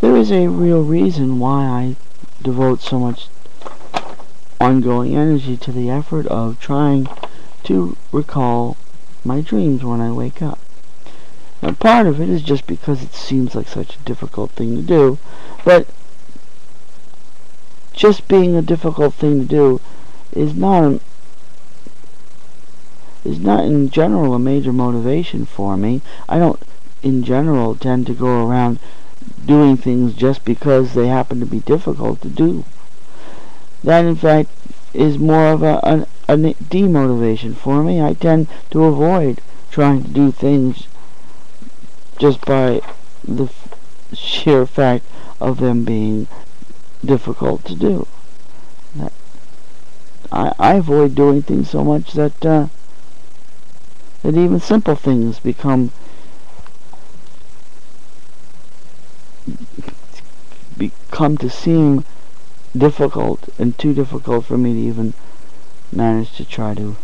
there is a real reason why I devote so much ongoing energy to the effort of trying to recall my dreams when I wake up. Now, part of it is just because it seems like such a difficult thing to do, but just being a difficult thing to do is not in general a major motivation for me. I don't in general tend to go around doing things just because they happen to be difficult to do. That in fact is more of a demotivation for me. I tend to avoid trying to do things just by the sheer fact of them being difficult to do. I avoid doing things so much that that even simple things become to seem difficult and too difficult for me to even manage to try to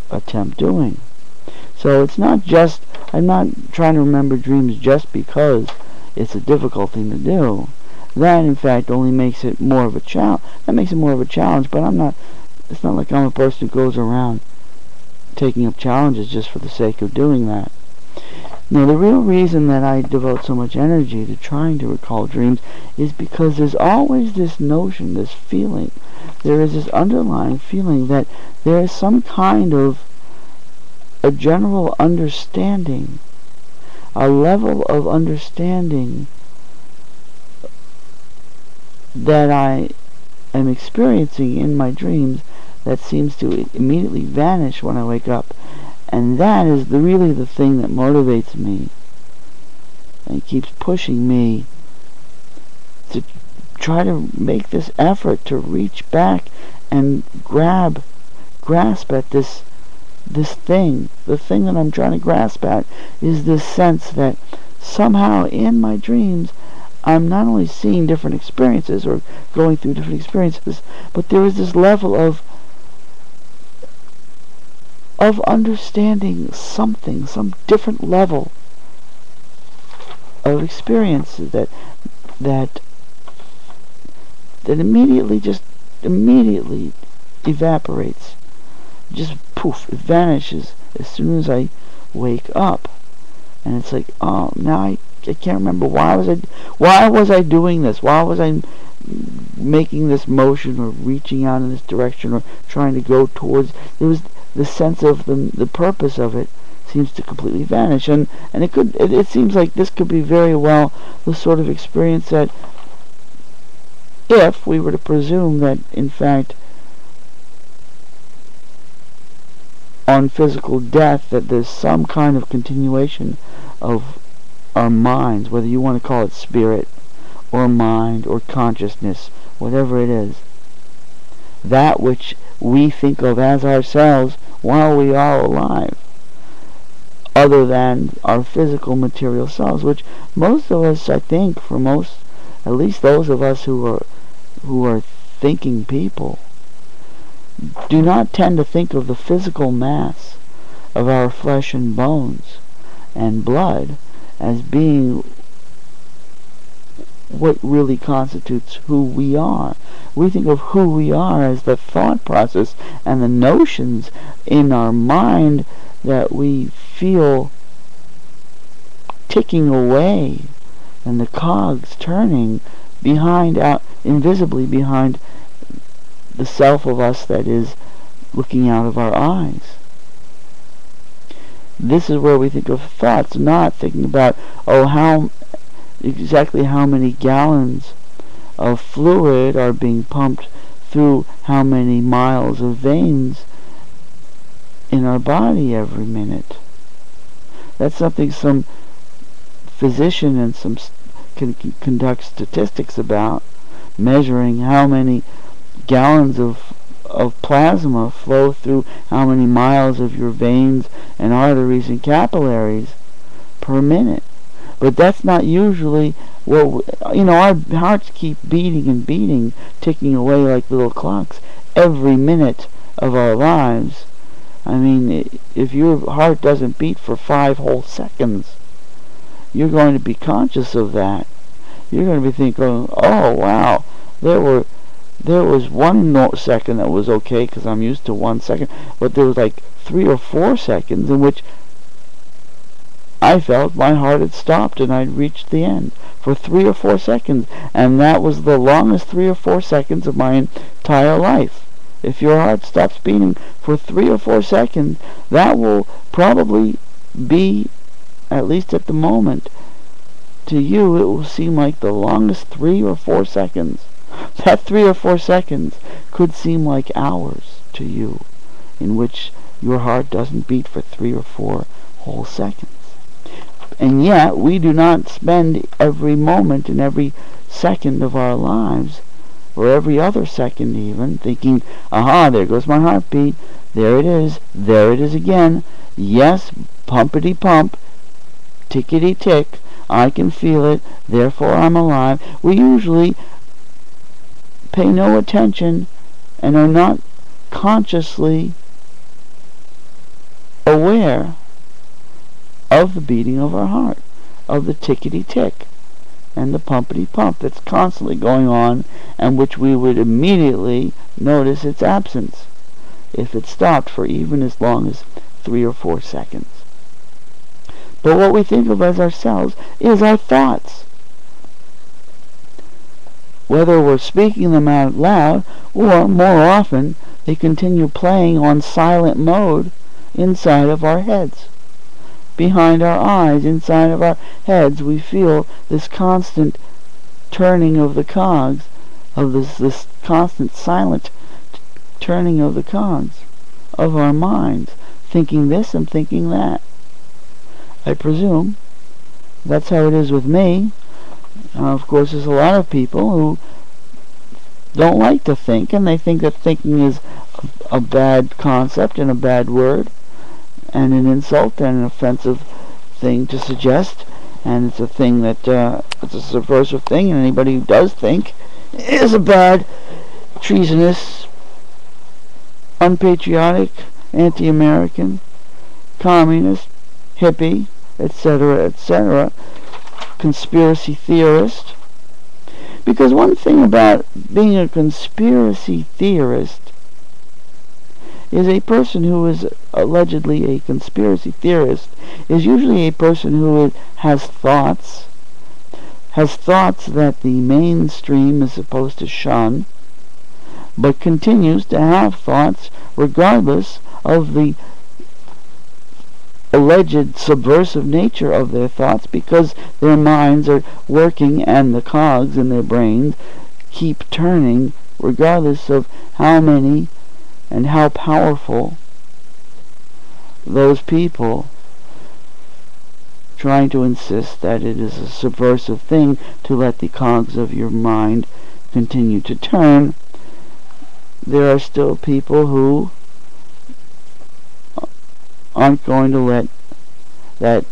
attempt doing. So it's not just, I'm not trying to remember dreams just because it's a difficult thing to do. That in fact only makes it more of a challenge. That makes it more of a challenge, but it's not like I'm a person who goes around taking up challenges just for the sake of doing that. Now, the real reason that I devote so much energy to trying to recall dreams is because there's always this notion, this feeling, there is this underlying feeling that there is some kind of a general understanding, a level of understanding that I am experiencing in my dreams that seems to immediately vanish when I wake up. And that is really the thing that motivates me and keeps pushing me to try to make this effort to reach back and grasp at this thing. The thing that I'm trying to grasp at is this sense that somehow in my dreams I'm not only seeing different experiences or going through different experiences, but there is this level of understanding something, some different level of experience that immediately evaporates. Just poof, it vanishes as soon as I wake up. And it's like, oh, now I can't remember why was I doing this? Why was I making this motion or reaching out in this direction or trying to go towards? It was the sense of the purpose of it seems to completely vanish, and it seems like this could be very well the sort of experience that, if we were to presume that in fact on physical death that there's some kind of continuation of our minds, whether you want to call it spirit or mind or consciousness, whatever it is, that which we think of as ourselves while we are alive, other than our physical material selves, which most of us, I think, at least those of us who are thinking people, do not tend to think of the physical mass of our flesh and bones and blood as being what really constitutes who we are. We think of who we are as the thought process and the notions in our mind that we feel ticking away and the cogs turning invisibly behind the self of us that is looking out of our eyes. This is where we think of thoughts, not thinking about, exactly how many gallons of fluid are being pumped through how many miles of veins in our body every minute. That's something some physician and some can conduct statistics about, measuring how many gallons of plasma flow through how many miles of your veins and arteries and capillaries per minute. But that's not usually our hearts keep beating and beating, ticking away like little clocks every minute of our lives. I mean, if your heart doesn't beat for 5 whole seconds, you're going to be conscious of that. You're going to be thinking, oh wow, there was 1 second that was okay because I'm used to 1 second, but there was like 3 or 4 seconds in which I felt my heart had stopped and I'd reached the end for 3 or 4 seconds, and that was the longest 3 or 4 seconds of my entire life. If your heart stops beating for 3 or 4 seconds, that will probably be, at least at the moment, to you it will seem like the longest 3 or 4 seconds. That 3 or 4 seconds could seem like hours to you, in which your heart doesn't beat for 3 or 4 whole seconds. And yet, we do not spend every moment and every second of our lives, or every other second even, thinking, aha, there goes my heartbeat, there it is again, yes, pumpity pump, tickety tick, I can feel it, therefore I'm alive. We usually pay no attention and are not consciously aware of the beating of our heart, of the tickety-tick and the pumpity-pump that's constantly going on, and which we would immediately notice its absence if it stopped for even as long as 3 or 4 seconds. But what we think of as ourselves is our thoughts. Whether we're speaking them out loud, or more often, they continue playing on silent mode inside of our heads. Behind our eyes, inside of our heads, we feel this constant turning of the cogs, of this constant silent turning of the cogs of our minds, thinking this and thinking that. I presume that's how it is with me. Of course, there's a lot of people who don't like to think, and they think that thinking is a bad concept and a bad word, and an insult and an offensive thing to suggest, and it's a thing that it's a subversive thing, and anybody who does think is a bad, treasonous, unpatriotic, anti-American, communist, hippie, etc., etc., conspiracy theorist. Because one thing about being a conspiracy theorist is a person who is allegedly a conspiracy theorist is usually a person who has thoughts that the mainstream is supposed to shun, but continues to have thoughts regardless of the alleged subversive nature of their thoughts, because their minds are working and the cogs in their brains keep turning regardless of how many and how powerful those people trying to insist that it is a subversive thing to let the cogs of your mind continue to turn. There are still people who aren't going to let that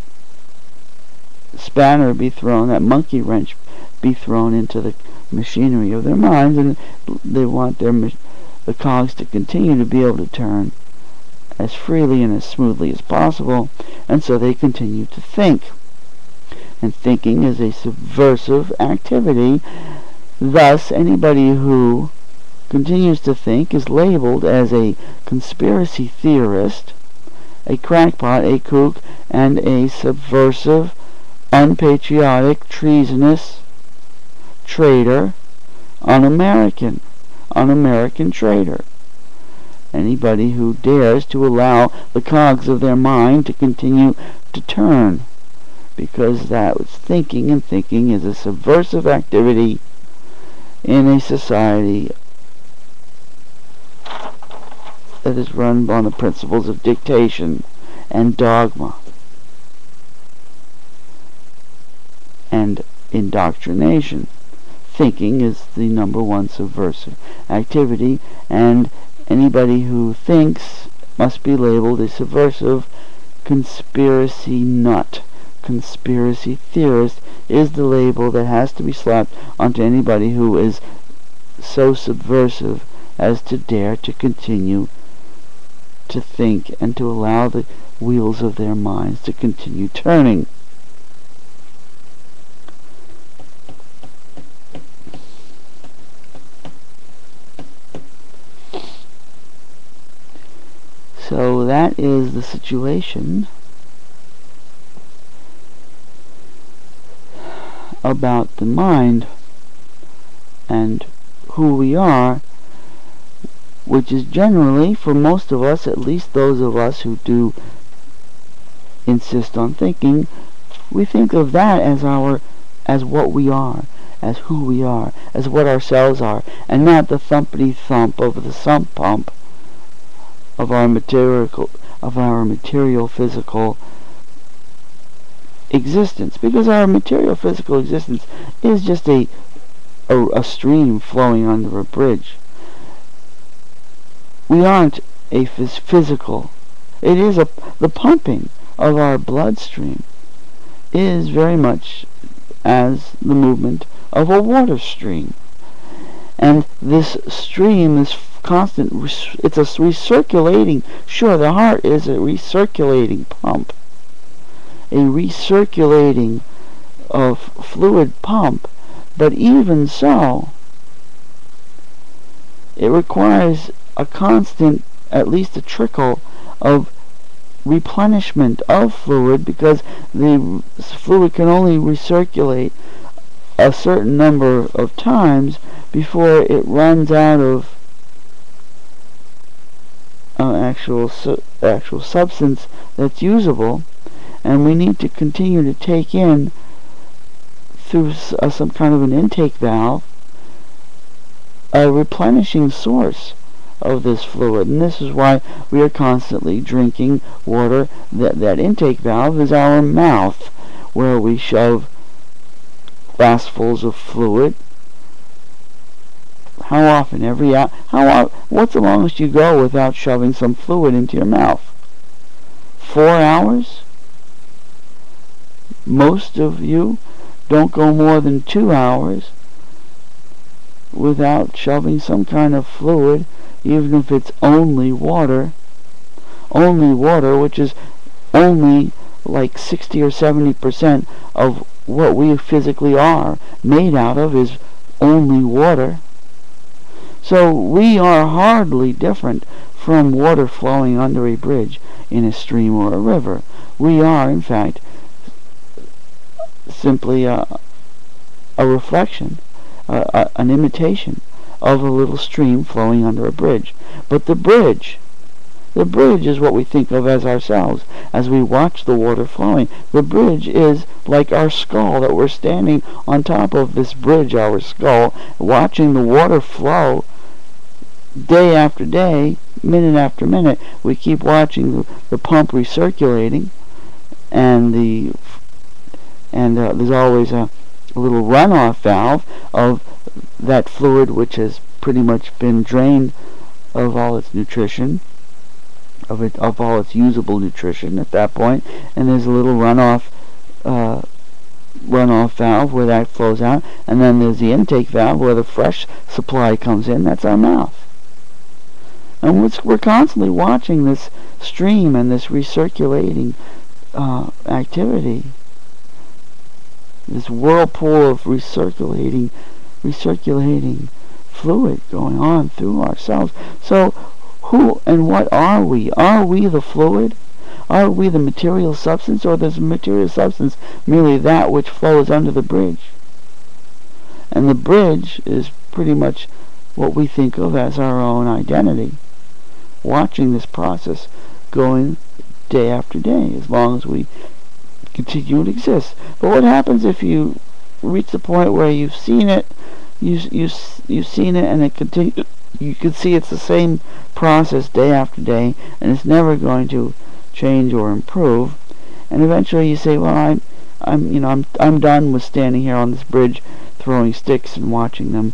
spanner be thrown, that monkey wrench be thrown into the machinery of their minds, and they want the cogs to continue to be able to turn as freely and as smoothly as possible, and so they continue to think. And thinking is a subversive activity. Thus, anybody who continues to think is labeled as a conspiracy theorist, a crackpot, a kook, and a subversive, unpatriotic, treasonous traitor, un-American traitor. Anybody who dares to allow the cogs of their mind to continue to turn, because that was thinking, and thinking is a subversive activity in a society that is run on the principles of dictation and dogma and indoctrination. Thinking is the number one subversive activity, and anybody who thinks must be labeled a subversive conspiracy nut. Conspiracy theorist is the label that has to be slapped onto anybody who is so subversive as to dare to continue to think and to allow the wheels of their minds to continue turning. So that is the situation about the mind and who we are, which is generally, for most of us, at least those of us who do insist on thinking, we think of that as what we are, as who we are, as what ourselves are, and not the thumpity thump of the sump pump of our material physical existence, because our material physical existence is just a stream flowing under a bridge. We aren't a physical. It is the pumping of our bloodstream is very much as the movement of a water stream. And this stream is constant, it's a recirculating, sure, the heart is a recirculating pump, a recirculating of fluid pump, but even so, it requires a constant, at least a trickle of replenishment of fluid, because the fluid can only recirculate a certain number of times before it runs out of actual substance that's usable, and we need to continue to take in through some kind of an intake valve a replenishing source of this fluid. And this is why we are constantly drinking water. That intake valve is our mouth, where we shove glassfuls of fluid. How often? Every hour? What's the longest you go without shoving some fluid into your mouth? 4 hours? Most of you don't go more than 2 hours without shoving some kind of fluid, even if it's only water, which is only like 60 or 70% of what we physically are made out of, is only water. So we are hardly different from water flowing under a bridge in a stream or a river. We are, in fact, simply a reflection, an imitation of a little stream flowing under a bridge. But the bridge is what we think of as ourselves as we watch the water flowing. The bridge is like our skull, that we're standing on top of this bridge, our skull, watching the water flow day after day, minute after minute. We keep watching the pump recirculating, and there's always a little runoff valve of that fluid which has pretty much been drained of all its nutrition, of all its usable nutrition at that point, and there's a little runoff valve where that flows out, and then there's the intake valve where the fresh supply comes in. That's our mouth. And we're constantly watching this stream and this recirculating activity, this whirlpool of recirculating fluid going on through ourselves. So who and what are we? Are we the fluid? Are we the material substance, or is the material substance merely that which flows under the bridge? And the bridge is pretty much what we think of as our own identity, watching this process going day after day, as long as we continue to exist. But what happens if you reach the point where you've seen it, you've seen it, and it continues? You can see it's the same process day after day, and it's never going to change or improve. And eventually you say, well, I'm done with standing here on this bridge throwing sticks and watching them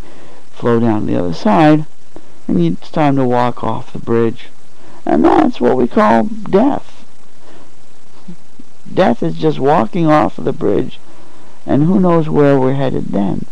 flow down to the other side, and it's time to walk off the bridge. And that's what we call death. Death is just walking off of the bridge, and who knows where we're headed then.